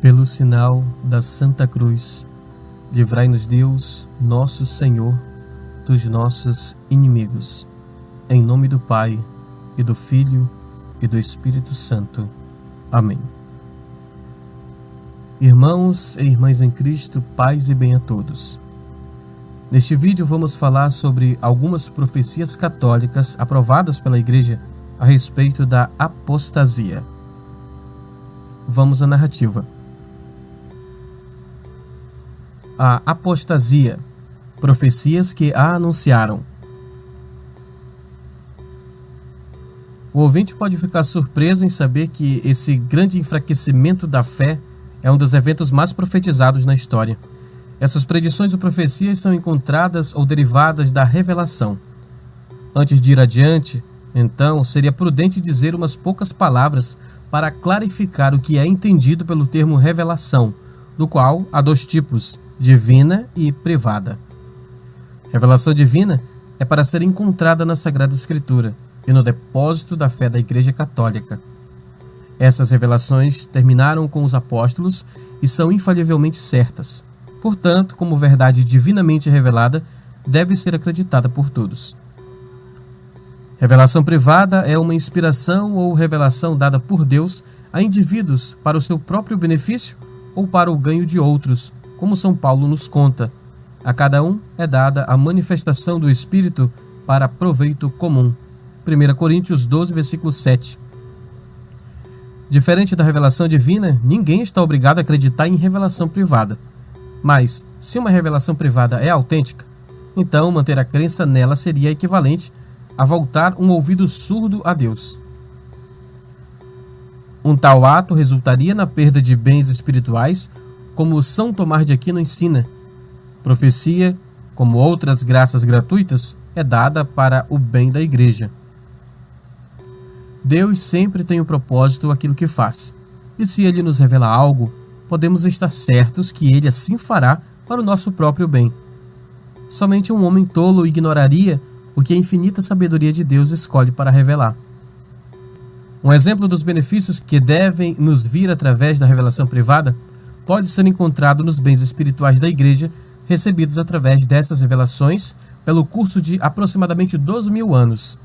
Pelo sinal da Santa Cruz, livrai-nos Deus, nosso Senhor, dos nossos inimigos. Em nome do Pai, e do Filho, e do Espírito Santo. Amém. Irmãos e irmãs em Cristo, paz e bem a todos. Neste vídeo vamos falar sobre algumas profecias católicas aprovadas pela Igreja a respeito da apostasia. Vamos à narrativa. A apostasia, profecias que a anunciaram. O ouvinte pode ficar surpreso em saber que esse grande enfraquecimento da fé é um dos eventos mais profetizados na história. Essas predições ou profecias são encontradas ou derivadas da revelação. Antes de ir adiante, então, seria prudente dizer umas poucas palavras para clarificar o que é entendido pelo termo revelação, do qual há dois tipos, divina e privada. Revelação divina é para ser encontrada na Sagrada Escritura e no depósito da fé da Igreja Católica. Essas revelações terminaram com os apóstolos e são infalivelmente certas. Portanto, como verdade divinamente revelada, deve ser acreditada por todos. Revelação privada é uma inspiração ou revelação dada por Deus a indivíduos para o seu próprio benefício ou para o ganho de outros, como São Paulo nos conta. A cada um é dada a manifestação do Espírito para proveito comum. 1 Coríntios 12, versículo 7. Diferente da revelação divina, ninguém está obrigado a acreditar em revelação privada. Mas, se uma revelação privada é autêntica, então manter a crença nela seria equivalente a voltar um ouvido surdo a Deus. Um tal ato resultaria na perda de bens espirituais, como São Tomás de Aquino ensina. Profecia, como outras graças gratuitas, é dada para o bem da Igreja. Deus sempre tem um propósito aquilo que faz, e se Ele nos revela algo, podemos estar certos que Ele assim fará para o nosso próprio bem. Somente um homem tolo ignoraria o que a infinita sabedoria de Deus escolhe para revelar. Um exemplo dos benefícios que devem nos vir através da revelação privada pode ser encontrado nos bens espirituais da Igreja recebidos através dessas revelações pelo curso de aproximadamente 12.000 anos.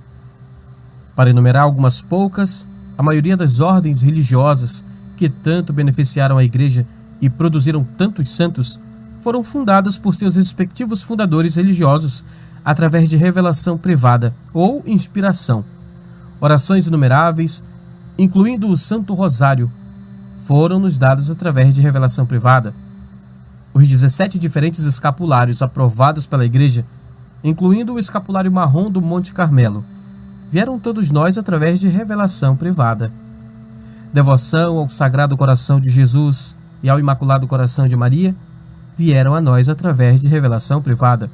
Para enumerar algumas poucas, a maioria das ordens religiosas que tanto beneficiaram a Igreja e produziram tantos santos foram fundadas por seus respectivos fundadores religiosos através de revelação privada ou inspiração. Orações inumeráveis, incluindo o Santo Rosário, foram-nos dadas através de revelação privada. Os 17 diferentes escapulários aprovados pela Igreja, incluindo o escapulário marrom do Monte Carmelo, vieram todos nós através de revelação privada. Devoção ao Sagrado Coração de Jesus e ao Imaculado Coração de Maria vieram a nós através de revelação privada.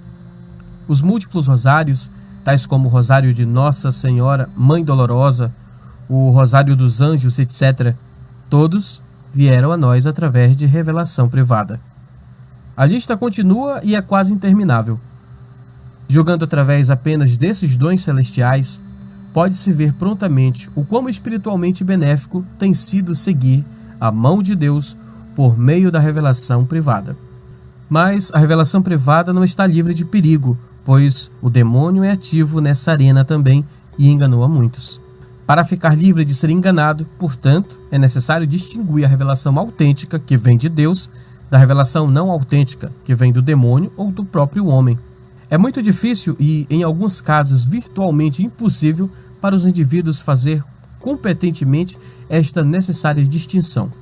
Os múltiplos rosários, tais como o Rosário de Nossa Senhora, Mãe Dolorosa, o Rosário dos Anjos, etc., todos vieram a nós através de revelação privada. A lista continua e é quase interminável. Julgando através apenas desses dons celestiais, pode-se ver prontamente o quão espiritualmente benéfico tem sido seguir a mão de Deus por meio da revelação privada. Mas a revelação privada não está livre de perigo, pois o demônio é ativo nessa arena também e enganou a muitos. Para ficar livre de ser enganado, portanto, é necessário distinguir a revelação autêntica, que vem de Deus, da revelação não autêntica, que vem do demônio ou do próprio homem. É muito difícil e, em alguns casos, virtualmente impossível para os indivíduos fazer competentemente esta necessária distinção.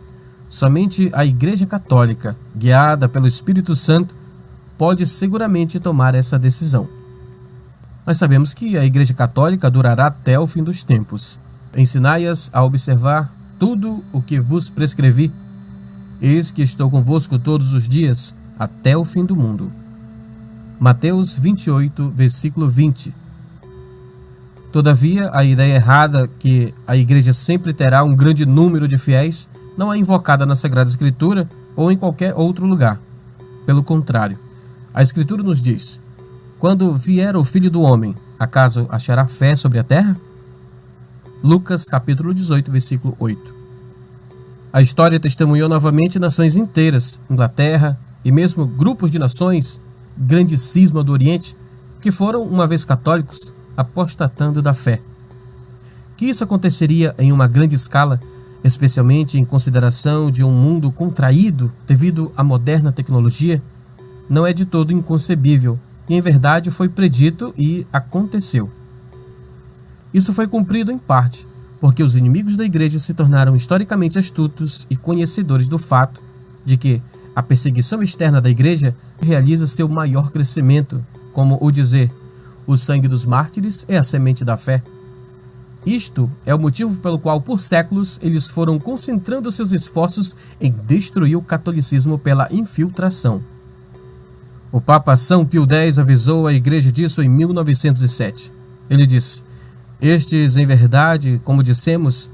Somente a Igreja Católica, guiada pelo Espírito Santo, pode seguramente tomar essa decisão. Nós sabemos que a Igreja Católica durará até o fim dos tempos. Ensinai-as a observar tudo o que vos prescrevi. Eis que estou convosco todos os dias, até o fim do mundo. Mateus 28, versículo 20. Todavia, a ideia errada que a Igreja sempre terá um grande número de fiéis não é invocada na Sagrada Escritura ou em qualquer outro lugar. Pelo contrário, a Escritura nos diz: quando vier o Filho do Homem, acaso achará fé sobre a terra? Lucas capítulo 18, versículo 8. A história testemunhou novamente nações inteiras, Inglaterra e mesmo grupos de nações, grande cisma do Oriente, que foram, uma vez católicos, apostatando da fé. Que isso aconteceria em uma grande escala, especialmente em consideração de um mundo contraído devido à moderna tecnologia, não é de todo inconcebível, e em verdade foi predito e aconteceu. Isso foi cumprido em parte, porque os inimigos da igreja se tornaram historicamente astutos e conhecedores do fato de que a perseguição externa da igreja realiza seu maior crescimento, como o dizer, o sangue dos mártires é a semente da fé. Isto é o motivo pelo qual, por séculos, eles foram concentrando seus esforços em destruir o catolicismo pela infiltração. O Papa São Pio X avisou a igreja disso em 1907. Ele disse: estes, em verdade, como dissemos,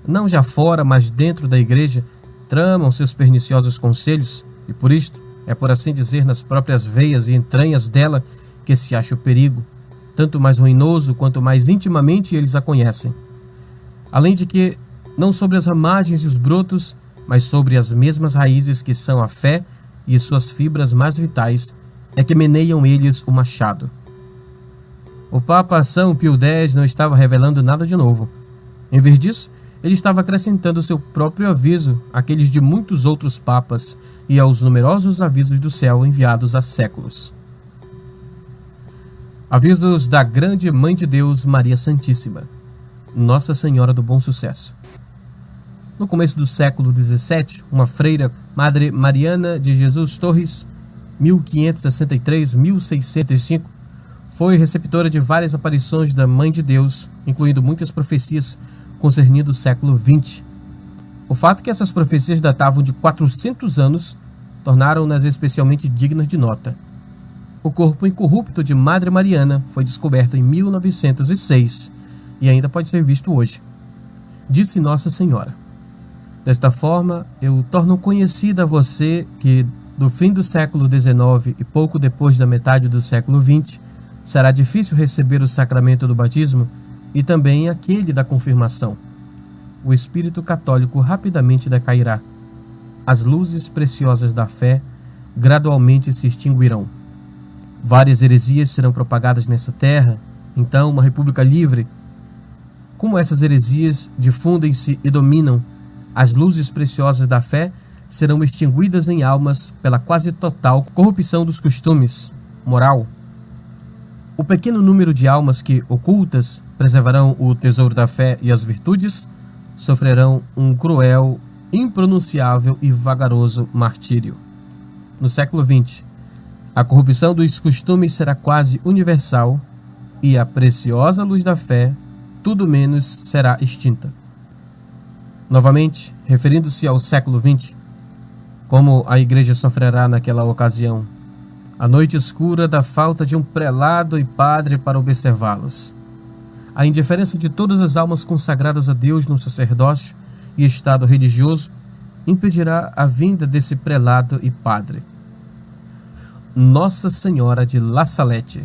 não já fora, mas dentro da igreja, tramam seus perniciosos conselhos, e por isto, é por assim dizer, nas próprias veias e entranhas dela que se acha o perigo, tanto mais ruinoso quanto mais intimamente eles a conhecem. Além de que, não sobre as ramagens e os brotos, mas sobre as mesmas raízes que são a fé e suas fibras mais vitais, é que meneiam eles o machado. O Papa São Pio X não estava revelando nada de novo. Em vez disso, ele estava acrescentando seu próprio aviso àqueles de muitos outros papas e aos numerosos avisos do céu enviados há séculos. Avisos da grande Mãe de Deus, Maria Santíssima, Nossa Senhora do Bom Sucesso. No começo do século XVII, uma freira, Madre Mariana de Jesus Torres, 1563-1605, foi receptora de várias aparições da Mãe de Deus, incluindo muitas profecias concernindo o século XX. O fato que essas profecias datavam de 400 anos tornaram-nas especialmente dignas de nota. O corpo incorrupto de Madre Mariana foi descoberto em 1906 e ainda pode ser visto hoje. Disse Nossa Senhora: desta forma, eu torno conhecida a você que, do fim do século XIX e pouco depois da metade do século XX, será difícil receber o sacramento do batismo e também aquele da confirmação. O espírito católico rapidamente decairá. As luzes preciosas da fé gradualmente se extinguirão. Várias heresias serão propagadas nessa terra, então uma república livre. Como essas heresias difundem-se e dominam, as luzes preciosas da fé serão extinguidas em almas pela quase total corrupção dos costumes, moral. O pequeno número de almas que, ocultas, preservarão o tesouro da fé e as virtudes, sofrerão um cruel, impronunciável e vagaroso martírio. No século XX, a corrupção dos costumes será quase universal e a preciosa luz da fé, tudo menos, será extinta. Novamente, referindo-se ao século XX, como a igreja sofrerá naquela ocasião, a noite escura da falta de um prelado e padre para observá-los. A indiferença de todas as almas consagradas a Deus no sacerdócio e estado religioso impedirá a vinda desse prelado e padre. Nossa Senhora de La Salette.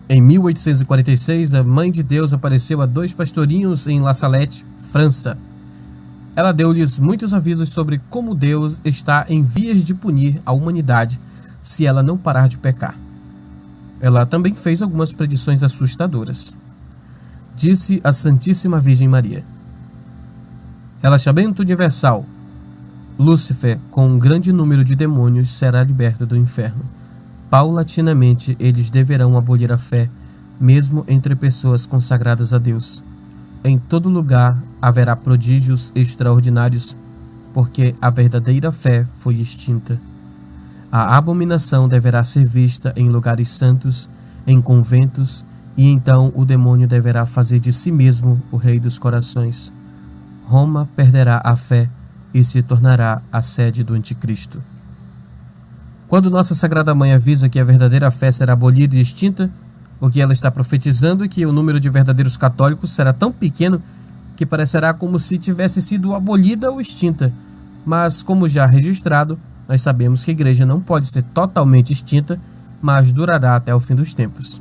Em 1846, a Mãe de Deus apareceu a 2 pastorinhos em La Salette, França. Ela deu-lhes muitos avisos sobre como Deus está em vias de punir a humanidade se ela não parar de pecar. Ela também fez algumas predições assustadoras. Disse a Santíssima Virgem Maria: relaxamento universal. Lúcifer, com um grande número de demônios, será liberto do inferno. Paulatinamente, eles deverão abolir a fé, mesmo entre pessoas consagradas a Deus. Em todo lugar haverá prodígios extraordinários, porque a verdadeira fé foi extinta. A abominação deverá ser vista em lugares santos, em conventos, e então o demônio deverá fazer de si mesmo o rei dos corações. Roma perderá a fé e se tornará a sede do anticristo. Quando nossa Sagrada Mãe avisa que a verdadeira fé será abolida e extinta, o que ela está profetizando é que o número de verdadeiros católicos será tão pequeno que parecerá como se tivesse sido abolida ou extinta, mas, como já registrado, nós sabemos que a igreja não pode ser totalmente extinta, mas durará até o fim dos tempos.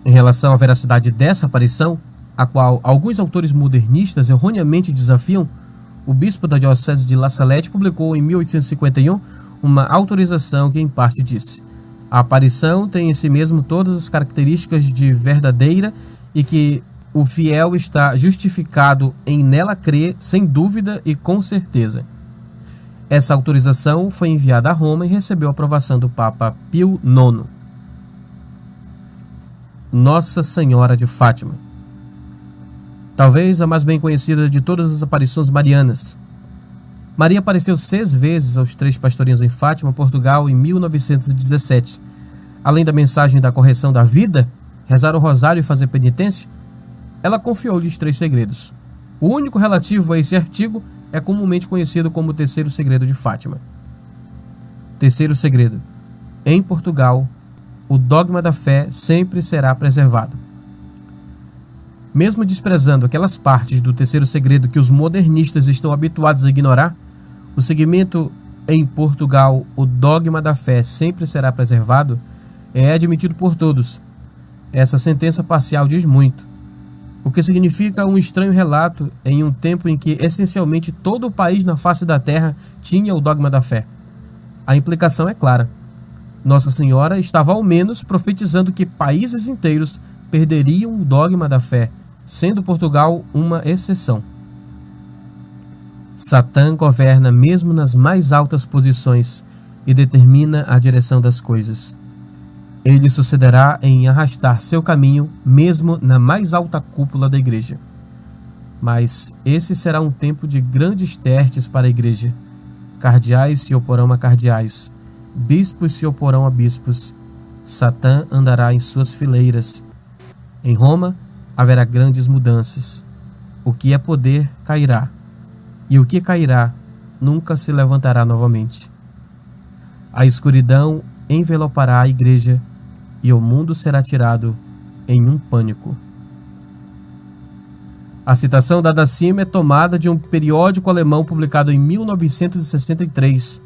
Em relação à veracidade dessa aparição, a qual alguns autores modernistas erroneamente desafiam, o bispo da diocese de La Salette publicou em 1851 uma autorização que em parte disse: a aparição tem em si mesmo todas as características de verdadeira e que o fiel está justificado em nela crer sem dúvida e com certeza. Essa autorização foi enviada a Roma e recebeu a aprovação do Papa Pio IX. Nossa Senhora de Fátima. Talvez a mais bem conhecida de todas as aparições marianas. Maria apareceu 6 vezes aos 3 pastorinhos em Fátima, Portugal, em 1917. Além da mensagem da correção da vida, rezar o rosário e fazer penitência, ela confiou-lhes 3 segredos. O único relativo a esse artigo é comumente conhecido como o terceiro segredo de Fátima. Terceiro segredo. Em Portugal, o dogma da fé sempre será preservado. Mesmo desprezando aquelas partes do terceiro segredo que os modernistas estão habituados a ignorar, o segmento em Portugal, o dogma da fé sempre será preservado, é admitido por todos. Essa sentença parcial diz muito, o que significa um estranho relato em um tempo em que essencialmente todo o país na face da terra tinha o dogma da fé. A implicação é clara. Nossa Senhora estava ao menos profetizando que países inteiros perderiam o dogma da fé, sendo Portugal uma exceção. Satã governa mesmo nas mais altas posições e determina a direção das coisas. Ele sucederá em arrastar seu caminho mesmo na mais alta cúpula da igreja. Mas esse será um tempo de grandes testes para a igreja. Cardeais se oporão a cardeais, bispos se oporão a bispos. Satã andará em suas fileiras. Em Roma haverá grandes mudanças. O que é poder cairá, e o que cairá nunca se levantará novamente. A escuridão envelopará a igreja e o mundo será tirado em um pânico. A citação dada acima é tomada de um periódico alemão publicado em 1963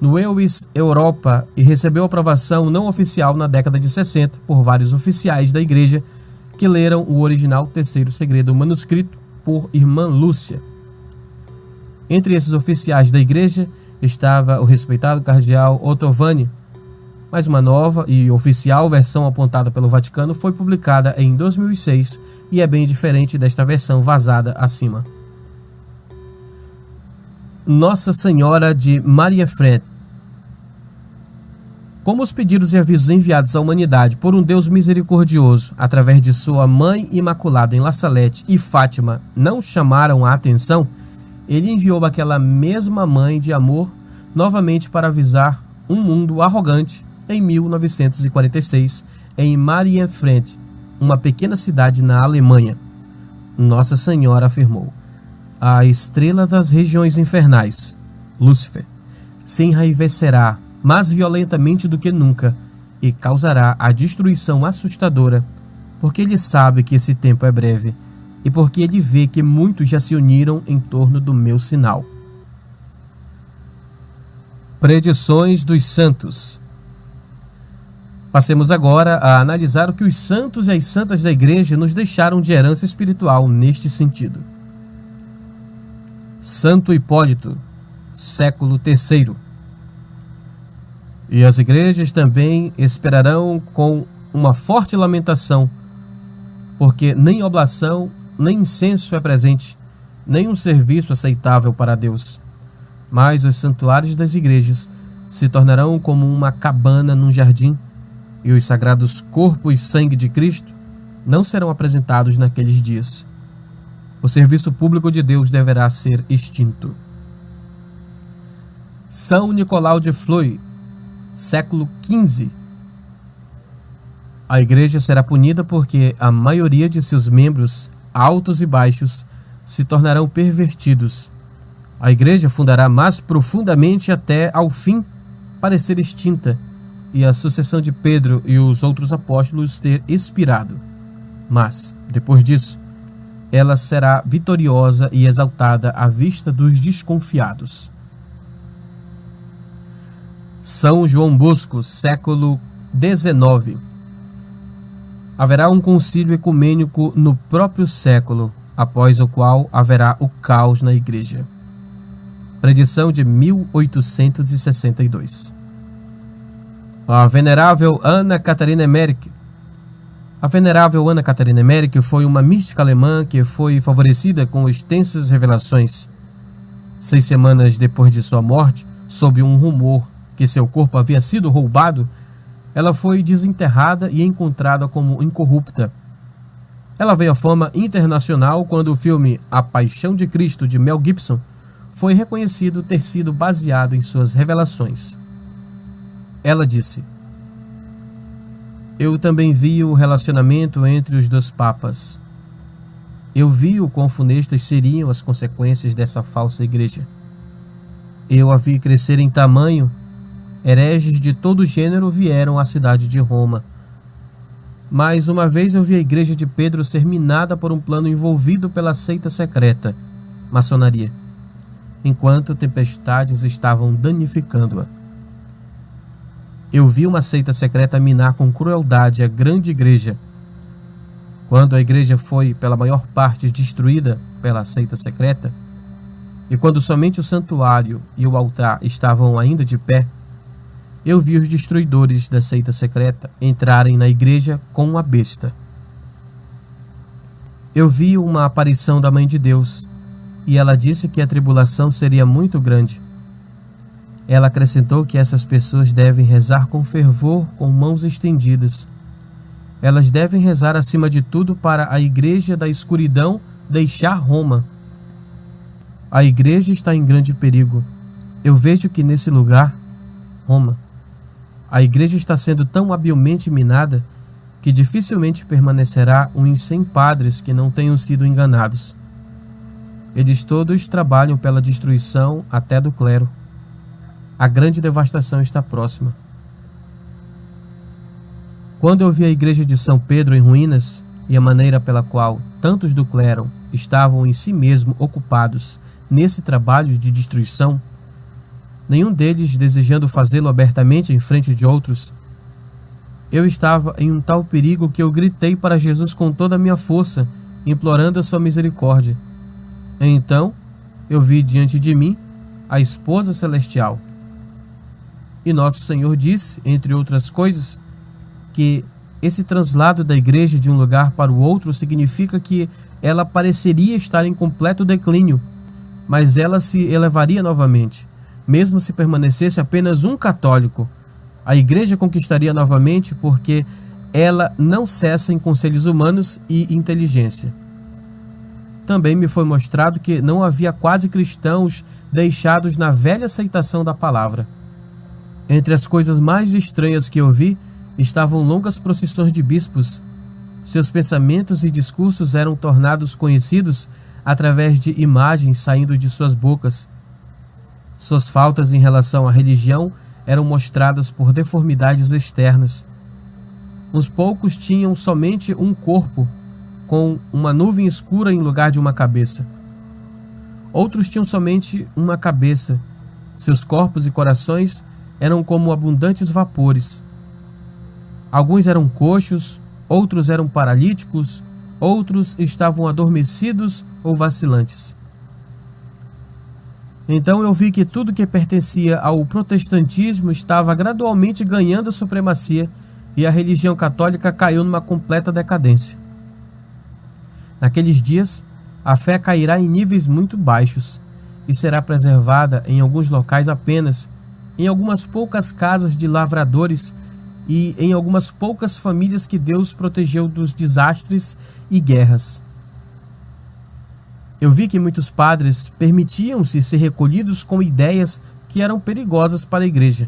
no EUS Europa e recebeu aprovação não oficial na década de 60 por vários oficiais da igreja que leram o original terceiro segredo manuscrito por Irmã Lúcia. Entre esses oficiais da igreja estava o respeitado cardeal Ottavani, mas uma nova e oficial versão apontada pelo Vaticano foi publicada em 2006 e é bem diferente desta versão vazada acima. Nossa Senhora de Mariafred. Como os pedidos e avisos enviados à humanidade por um Deus misericordioso através de sua Mãe Imaculada em La Salette e Fátima não chamaram a atenção, ele enviou aquela mesma Mãe de amor novamente para avisar um mundo arrogante em 1946 em Mariafred, uma pequena cidade na Alemanha. Nossa Senhora afirmou: a estrela das regiões infernais, Lúcifer, se enraivecerá mais violentamente do que nunca e causará a destruição assustadora, porque ele sabe que esse tempo é breve e porque ele vê que muitos já se uniram em torno do meu sinal. Predições dos santos. Passemos agora a analisar o que os santos e as santas da igreja nos deixaram de herança espiritual neste sentido. Santo Hipólito, século III. E as igrejas também esperarão com uma forte lamentação, porque nem oblação, nem incenso é presente, nem um serviço aceitável para Deus. Mas os santuários das igrejas se tornarão como uma cabana num jardim, e os sagrados corpo e sangue de Cristo não serão apresentados naqueles dias. O serviço público de Deus deverá ser extinto. São Nicolau de Fleury, século XV. A igreja será punida porque a maioria de seus membros, altos e baixos, se tornarão pervertidos. A igreja fundará mais profundamente até ao fim parecer extinta e a sucessão de Pedro e os outros apóstolos ter expirado. Mas, depois disso, ela será vitoriosa e exaltada à vista dos desconfiados. São João Bosco, século XIX. Haverá um concílio ecumênico no próprio século, após o qual haverá o caos na igreja. Predição de 1862. A venerável Ana Catarina Emmerich. A venerável Ana Catarina Emmerich foi uma mística alemã que foi favorecida com extensas revelações. 6 semanas depois de sua morte, sob um rumor que seu corpo havia sido roubado, ela foi desenterrada e encontrada como incorrupta. Ela veio à fama internacional quando o filme A Paixão de Cristo, de Mel Gibson, foi reconhecido ter sido baseado em suas revelações. Ela disse: "Eu também vi o relacionamento entre os 2 papas. Eu vi o quão funestas seriam as consequências dessa falsa igreja. Eu a vi crescer em tamanho. Hereges de todo gênero vieram à cidade de Roma. Mas uma vez eu vi a igreja de Pedro ser minada por um plano envolvido pela seita secreta, maçonaria, enquanto tempestades estavam danificando-a. Eu vi uma seita secreta minar com crueldade a grande igreja. Quando a igreja foi, pela maior parte, destruída pela seita secreta, e quando somente o santuário e o altar estavam ainda de pé, eu vi os destruidores da seita secreta entrarem na igreja com uma besta. Eu vi uma aparição da Mãe de Deus, e ela disse que a tribulação seria muito grande. Ela acrescentou que essas pessoas devem rezar com fervor, com mãos estendidas. Elas devem rezar acima de tudo para a igreja da escuridão deixar Roma. A igreja está em grande perigo. Eu vejo que nesse lugar, Roma, a igreja está sendo tão habilmente minada que dificilmente permanecerá uns 100 padres que não tenham sido enganados. Eles todos trabalham pela destruição até do clero. A grande devastação está próxima." Quando eu vi a igreja de São Pedro em ruínas e a maneira pela qual tantos do clero estavam em si mesmo ocupados nesse trabalho de destruição, nenhum deles desejando fazê-lo abertamente em frente de outros, eu estava em um tal perigo que eu gritei para Jesus com toda a minha força, implorando a sua misericórdia. Então, eu vi diante de mim a esposa celestial. E nosso Senhor disse, entre outras coisas, que esse translado da igreja de um lugar para o outro significa que ela pareceria estar em completo declínio, mas ela se elevaria novamente. Mesmo se permanecesse apenas um católico, a igreja conquistaria novamente porque ela não cessa em conselhos humanos e inteligência. Também me foi mostrado que não havia quase cristãos deixados na velha aceitação da palavra. Entre as coisas mais estranhas que eu vi estavam longas procissões de bispos. Seus pensamentos e discursos eram tornados conhecidos através de imagens saindo de suas bocas. Suas faltas em relação à religião eram mostradas por deformidades externas. Uns poucos tinham somente um corpo, com uma nuvem escura em lugar de uma cabeça. Outros tinham somente uma cabeça. Seus corpos e corações eram como abundantes vapores. Alguns eram coxos, outros eram paralíticos, outros estavam adormecidos ou vacilantes. Então eu vi que tudo que pertencia ao protestantismo estava gradualmente ganhando a supremacia e a religião católica caiu numa completa decadência. Naqueles dias, a fé cairá em níveis muito baixos e será preservada em alguns locais apenas, em algumas poucas casas de lavradores e em algumas poucas famílias que Deus protegeu dos desastres e guerras. Eu vi que muitos padres permitiam-se ser recolhidos com ideias que eram perigosas para a igreja.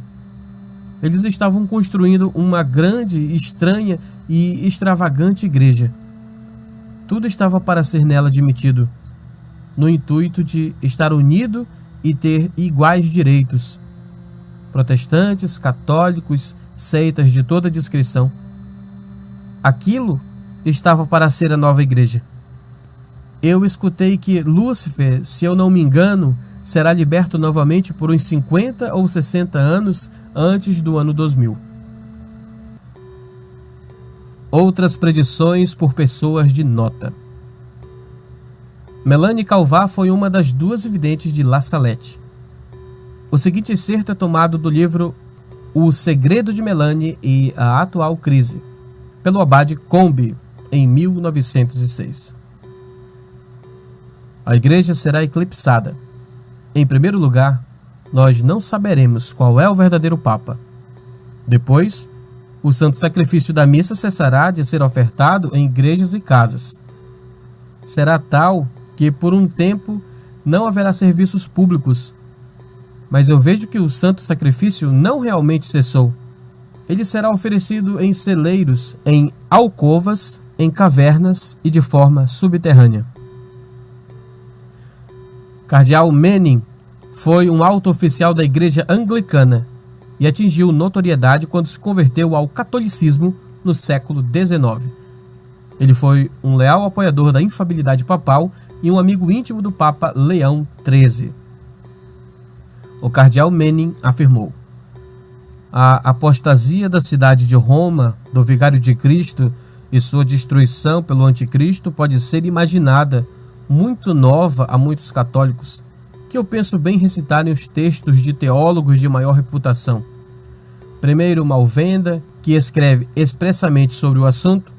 Eles estavam construindo uma grande, estranha e extravagante igreja. Tudo estava para ser nela admitido, no intuito de estar unido e ter iguais direitos. Protestantes, católicos, seitas de toda descrição. Aquilo estava para ser a nova igreja. Eu escutei que Lúcifer, se eu não me engano, será liberto novamente por uns 50 ou 60 anos antes do ano 2000. Outras predições por pessoas de nota. Melanie Calvá foi uma das 2 videntes de La Salette. O seguinte excerto é tomado do livro O Segredo de Melanie e a Atual Crise, pelo abade Combe, em 1906. A igreja será eclipsada. Em primeiro lugar, nós não saberemos qual é o verdadeiro Papa. Depois, o santo sacrifício da missa cessará de ser ofertado em igrejas e casas. Será tal que, por um tempo, não haverá serviços públicos. Mas eu vejo que o santo sacrifício não realmente cessou. Ele será oferecido em celeiros, em alcovas, em cavernas e de forma subterrânea. Cardeal Manning foi um alto oficial da Igreja Anglicana e atingiu notoriedade quando se converteu ao catolicismo no século XIX. Ele foi um leal apoiador da infalibilidade papal e um amigo íntimo do Papa Leão XIII. O cardeal Manning afirmou: a apostasia da cidade de Roma, do Vigário de Cristo e sua destruição pelo anticristo pode ser imaginada, muito nova a muitos católicos, que eu penso bem recitarem os textos de teólogos de maior reputação. Primeiro, Malvenda, que escreve expressamente sobre o assunto,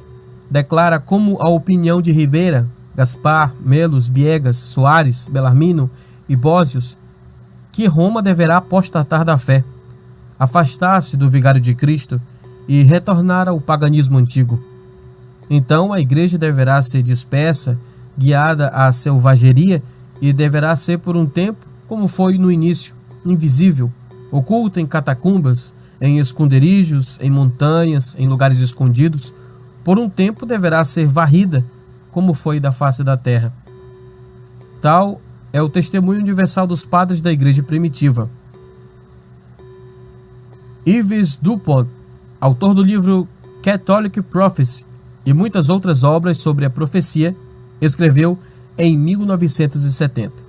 declara como a opinião de Ribeira, Gaspar, Melos, Biegas, Soares, Bellarmino e Bósios, que Roma deverá apostatar da fé, afastar-se do Vigário de Cristo e retornar ao paganismo antigo. Então a igreja deverá ser dispersa, guiada à selvageria, e deverá ser por um tempo, como foi no início, invisível, oculta em catacumbas, em esconderijos, em montanhas, em lugares escondidos. Por um tempo deverá ser varrida, como foi da face da terra. Tal é o testemunho universal dos padres da igreja primitiva. Yves Dupont, autor do livro Catholic Prophecy e muitas outras obras sobre a profecia, escreveu em 1970.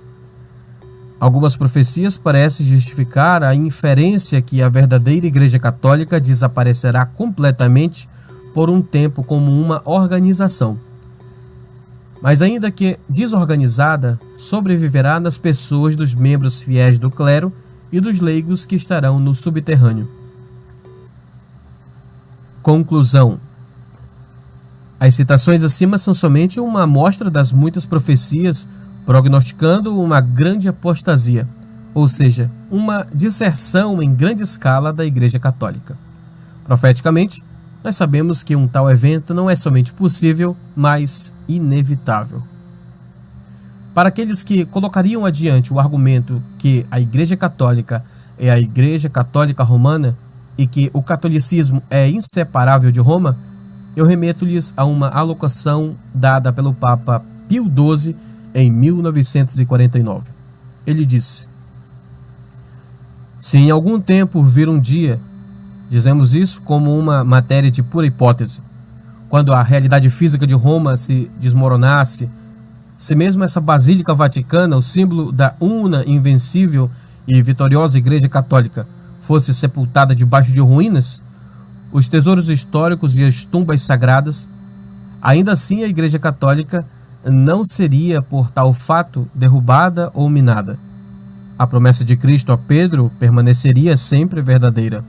Algumas profecias parecem justificar a inferência que a verdadeira Igreja Católica desaparecerá completamente por um tempo como uma organização. Mas ainda que desorganizada, sobreviverá nas pessoas dos membros fiéis do clero e dos leigos que estarão no subterrâneo. Conclusão. As citações acima são somente uma amostra das muitas profecias prognosticando uma grande apostasia, ou seja, uma disserção em grande escala da Igreja Católica. Profeticamente, nós sabemos que um tal evento não é somente possível, mas inevitável. Para aqueles que colocariam adiante o argumento que a Igreja Católica é a Igreja Católica Romana e que o catolicismo é inseparável de Roma, eu remeto-lhes a uma alocução dada pelo Papa Pio XII em 1949. Ele disse: se em algum tempo vir um dia, dizemos isso como uma matéria de pura hipótese, quando a realidade física de Roma se desmoronasse, se mesmo essa Basílica Vaticana, o símbolo da una, invencível e vitoriosa Igreja Católica, fosse sepultada debaixo de ruínas, os tesouros históricos e as tumbas sagradas, ainda assim a Igreja Católica não seria por tal fato derrubada ou minada. A promessa de Cristo a Pedro permaneceria sempre verdadeira.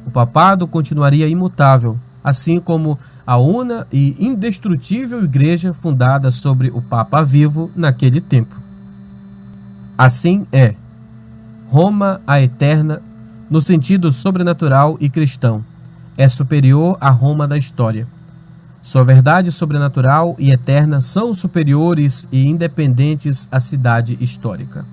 O papado continuaria imutável, assim como a una e indestrutível igreja fundada sobre o Papa vivo naquele tempo. Assim é. Roma, a eterna, no sentido sobrenatural e cristão, é superior à Roma da história. Sua verdade sobrenatural e eterna são superiores e independentes à cidade histórica.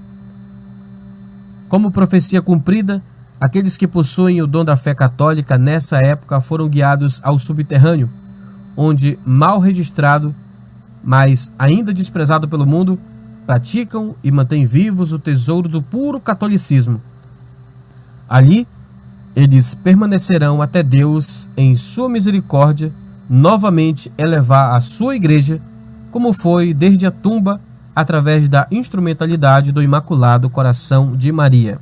Como profecia cumprida, aqueles que possuem o dom da fé católica nessa época foram guiados ao subterrâneo, onde, mal registrado, mas ainda desprezado pelo mundo, praticam e mantêm vivos o tesouro do puro catolicismo. Ali, eles permanecerão até Deus, em sua misericórdia, novamente elevar a sua igreja, como foi desde a tumba, através da instrumentalidade do Imaculado Coração de Maria.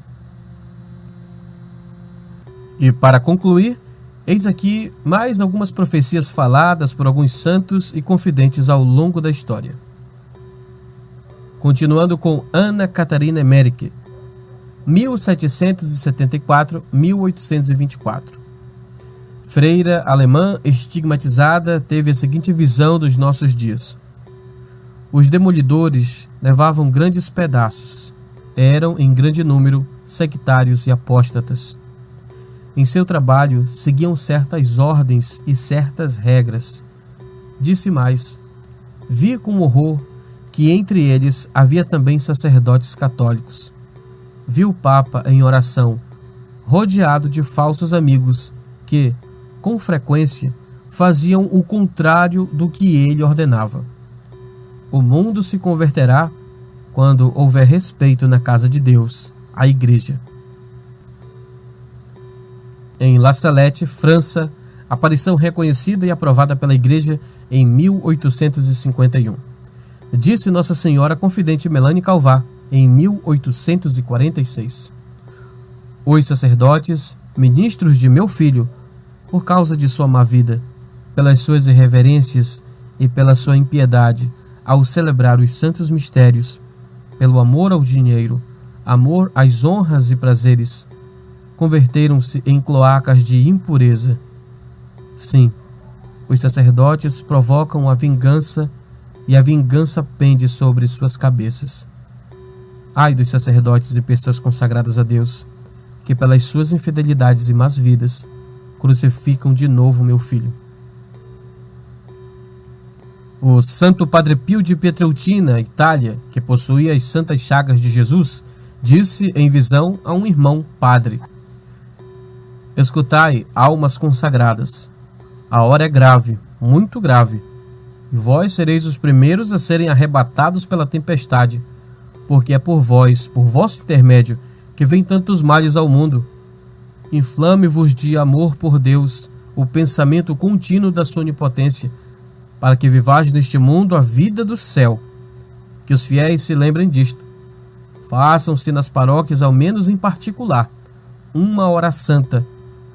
E para concluir, eis aqui mais algumas profecias faladas por alguns santos e confidentes ao longo da história. Continuando com Ana Catarina Emmerich. 1774-1824. Freira alemã estigmatizada teve a seguinte visão dos nossos dias: os demolidores levavam grandes pedaços, eram em grande número sectários e apóstatas. Em seu trabalho seguiam certas ordens e certas regras. Disse mais: vi com horror que entre eles havia também sacerdotes católicos. Vi o Papa em oração, rodeado de falsos amigos que, com frequência, faziam o contrário do que ele ordenava. O mundo se converterá quando houver respeito na casa de Deus, a Igreja. Em La Salette, França, aparição reconhecida e aprovada pela Igreja em 1851. Disse Nossa Senhora Confidente Melanie Calvat em 1846. Os sacerdotes, ministros de meu filho, por causa de sua má vida, pelas suas irreverências e pela sua impiedade, ao celebrar os santos mistérios, pelo amor ao dinheiro, amor às honras e prazeres, converteram-se em cloacas de impureza. Sim, os sacerdotes provocam a vingança e a vingança pende sobre suas cabeças. Ai dos sacerdotes e pessoas consagradas a Deus, que pelas suas infidelidades e más vidas crucificam de novo meu filho. O Santo Padre Pio de Pietrelcina, Itália, que possuía as santas chagas de Jesus, disse em visão a um irmão padre: escutai, almas consagradas, a hora é grave, muito grave, e vós sereis os primeiros a serem arrebatados pela tempestade, porque é por vós, por vosso intermédio, que vem tantos males ao mundo. Inflame-vos de amor por Deus, o pensamento contínuo da sua onipotência, para que vivais neste mundo a vida do céu. Que os fiéis se lembrem disto. Façam-se nas paróquias, ao menos em particular, uma hora santa,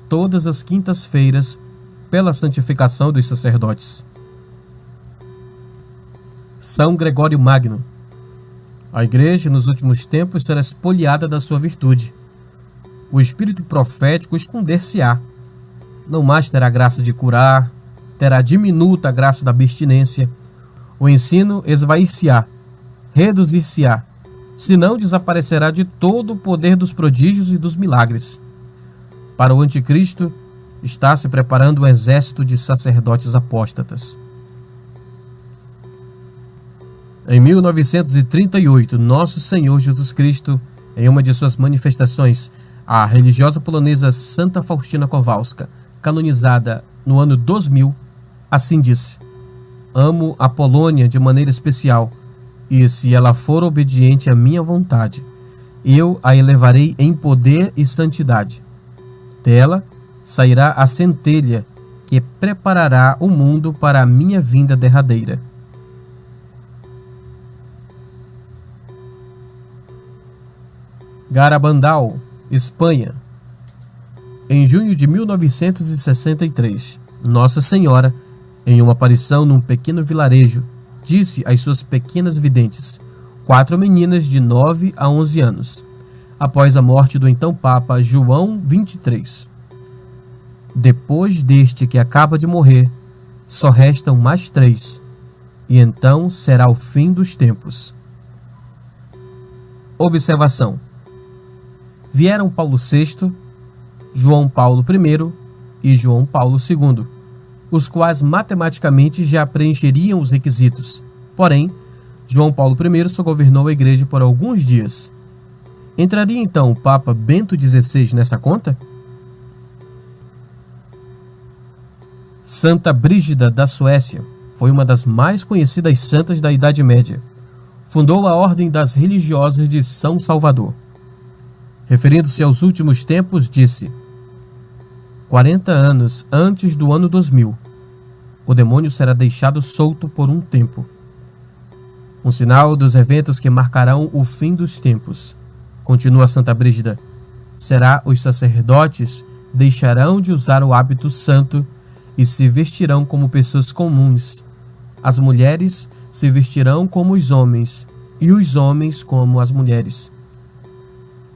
todas as quintas-feiras, pela santificação dos sacerdotes. São Gregório Magno. A Igreja, nos últimos tempos, será espoliada da sua virtude. O espírito profético esconder-se-á. Não mais terá graça de curar, terá diminuta a graça da abstinência. O ensino esvair-se-á, reduzir-se-á, senão desaparecerá de todo o poder dos prodígios e dos milagres. Para o anticristo, está se preparando um exército de sacerdotes apóstatas. Em 1938, Nosso Senhor Jesus Cristo, em uma de suas manifestações, a religiosa polonesa Santa Faustina Kowalska, canonizada no ano 2000, assim disse: amo a Polônia de maneira especial, e se ela for obediente à minha vontade, eu a elevarei em poder e santidade. Dela sairá a centelha que preparará o mundo para a minha vinda derradeira. Garabandal, Espanha. Em junho de 1963, Nossa Senhora, em uma aparição num pequeno vilarejo, disse às suas pequenas videntes, 4 meninas de 9 a 11 anos, após a morte do então Papa João XXIII: depois deste que acaba de morrer, só restam mais 3, e então será o fim dos tempos. Observação: vieram Paulo VI, João Paulo I e João Paulo II, os quais matematicamente já preencheriam os requisitos. Porém, João Paulo I só governou a Igreja por alguns dias. Entraria então o Papa Bento XVI nessa conta? Santa Brígida da Suécia foi uma das mais conhecidas santas da Idade Média. Fundou a Ordem das Religiosas de São Salvador. Referindo-se aos últimos tempos, disse: 40 anos antes do ano 2000, o demônio será deixado solto por um tempo. Um sinal dos eventos que marcarão o fim dos tempos, continua Santa Brígida, será os sacerdotes deixarão de usar o hábito santo e se vestirão como pessoas comuns. As mulheres se vestirão como os homens e os homens como as mulheres.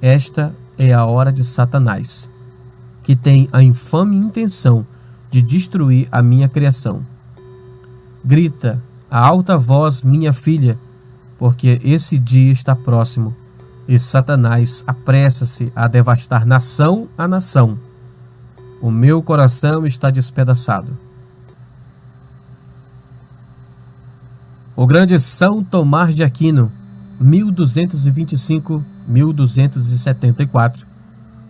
Esta é a hora de Satanás, que tem a infame intenção de destruir a minha criação. Grita a alta voz, minha filha, porque esse dia está próximo, e Satanás apressa-se a devastar nação a nação. O meu coração está despedaçado. O grande São Tomás de Aquino, 1225-1274,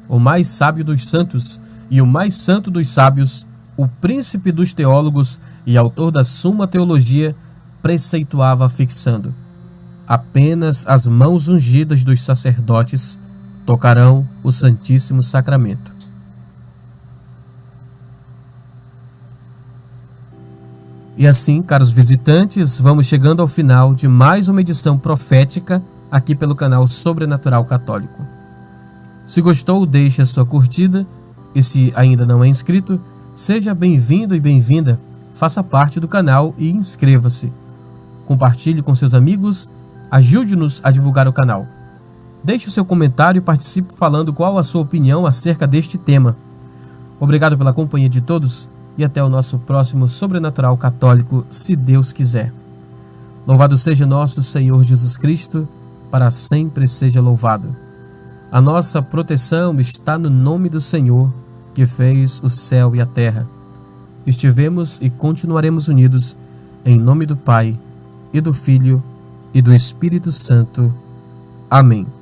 o mais sábio dos santos e o mais santo dos sábios, o príncipe dos teólogos e autor da Suma Teologia, preceituava fixando: apenas as mãos ungidas dos sacerdotes tocarão o Santíssimo Sacramento. E assim, caros visitantes, vamos chegando ao final de mais uma edição profética aqui pelo canal Sobrenatural Católico. Se gostou, deixe a sua curtida e se ainda não é inscrito, seja bem-vindo e bem-vinda, faça parte do canal e inscreva-se. Compartilhe com seus amigos, ajude-nos a divulgar o canal. Deixe o seu comentário e participe falando qual a sua opinião acerca deste tema. Obrigado pela companhia de todos e até o nosso próximo Sobrenatural Católico, se Deus quiser. Louvado seja nosso Senhor Jesus Cristo, para sempre seja louvado. A nossa proteção está no nome do Senhor, que fez o céu e a terra. Estivemos e continuaremos unidos em nome do Pai, e do Filho, e do Espírito Santo. Amém.